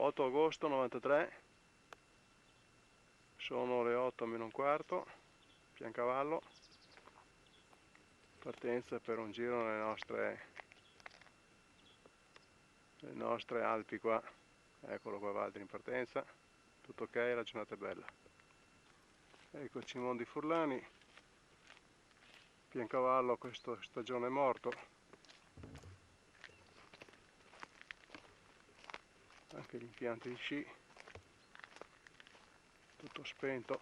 8 agosto 93, sono le 8 meno un quarto, Piancavallo, partenza per un giro nelle nostre Alpi qua. Eccolo qua Valdi in partenza, tutto ok, la giornata è bella. Ecco il Cimon di Furlani, Piancavallo questa stagione è morto, anche gli impianti di sci, tutto spento.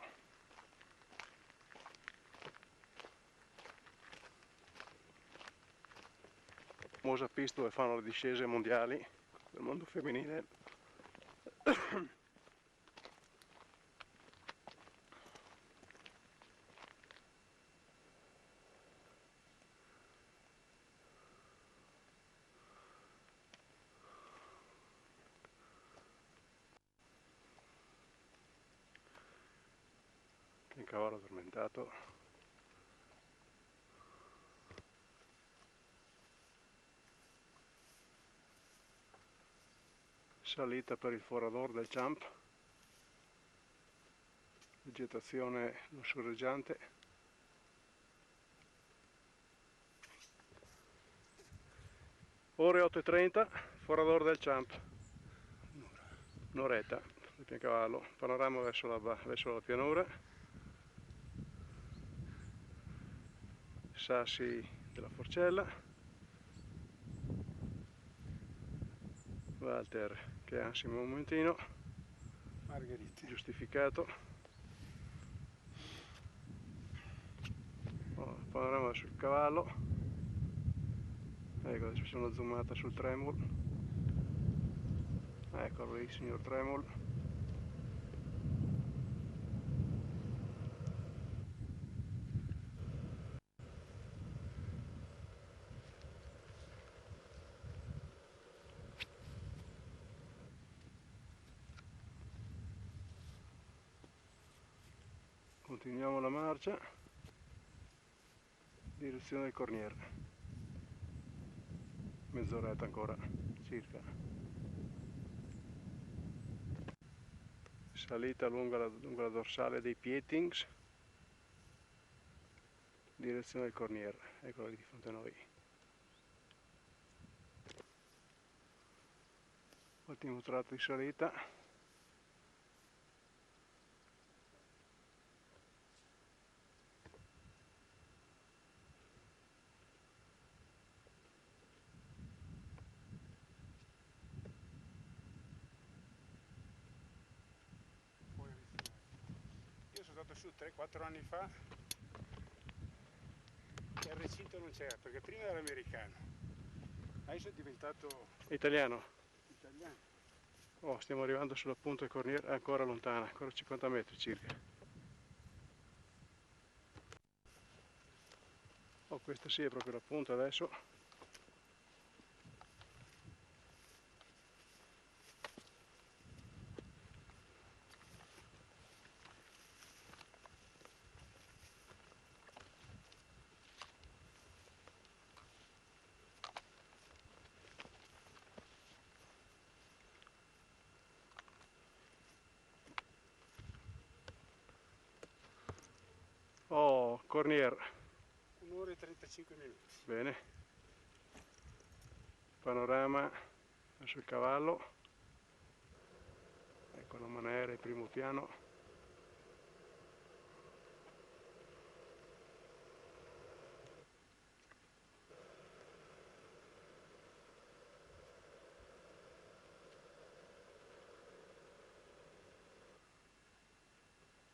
Famosa pista dove fanno le discese mondiali del mondo femminile. Il cavallo addormentato. Salita per il forador del Champ, vegetazione lussureggiante. Ore 8:30, forador del Champ, un'oretta del Piancavallo, panorama verso la pianura, sassi della Forcella, Walter che ansima un momentino, Margherita. Giustificato, panorama sul cavallo, ecco adesso c'è una zoomata sul Tremol, eccolo lì il signor Tremol. Continuiamo la marcia, direzione del Cornier, mezz'oretta ancora circa, salita lungo la dorsale dei Pietings, direzione del Cornier, eccola lì di fronte a noi. Ultimo tratto di salita. Io sono stato su 3-4 anni fa e il recinto non c'era perché prima era americano, adesso è diventato Italiano. italiano. Oh, stiamo arrivando sulla punta del Cornier, è ancora lontana, ancora 50 metri circa. Oh, questa sì è proprio la punta adesso. Oh, Cornier. 1 ora e 35 minuti. Bene. Panorama verso il cavallo. Ecco la maniera in primo piano.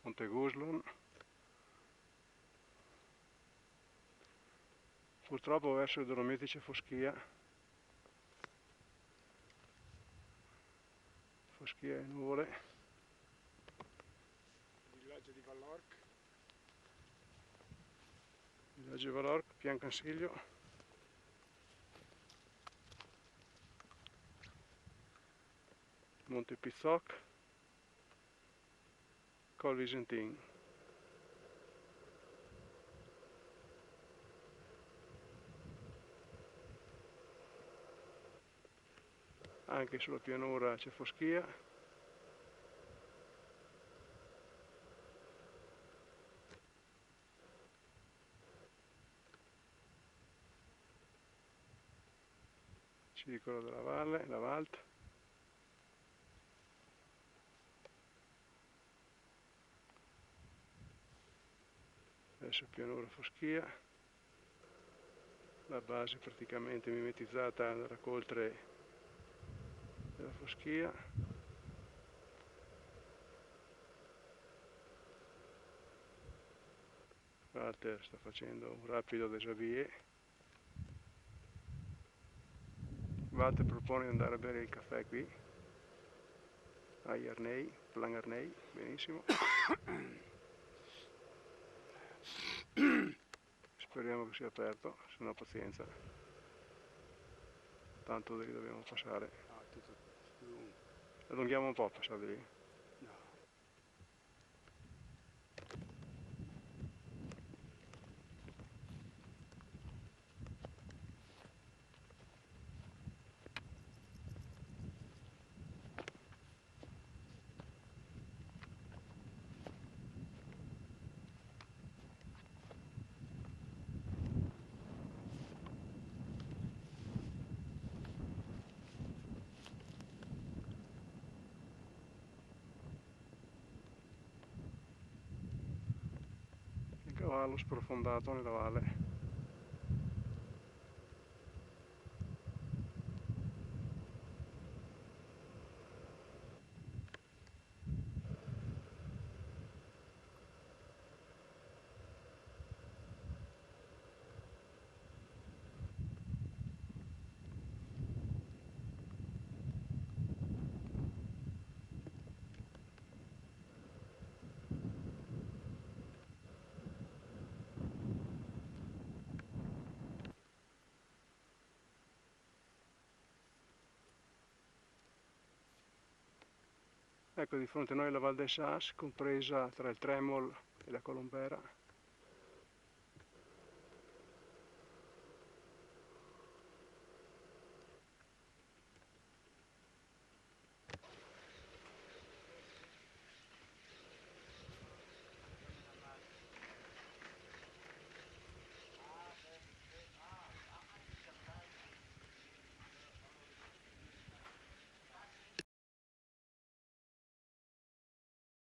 Monte Guslon. Purtroppo verso i Dolomiti c'è foschia. Foschia e nuvole. Villaggio di Vallorc. Villaggio Valorc, Piancansiglio. Monte Pizzoc. Col Visentin. Anche sulla pianura c'è foschia. Circolo della valle, la Valt. Adesso pianura foschia. La base praticamente mimetizzata da raccolte della foschia. Walter sta facendo un rapido déshabillé. Walter propone di andare a bere il caffè qui a Yarney, Plan Yarney, benissimo. Speriamo che sia aperto, se no pazienza, tanto da lì dobbiamo passare. No, tutto più... Allunghiamo un po' a passare di lì. No. Il cavallo sprofondato nella valle. Ecco di fronte a noi la Val des Sas, compresa tra il Tremol e la Colombera.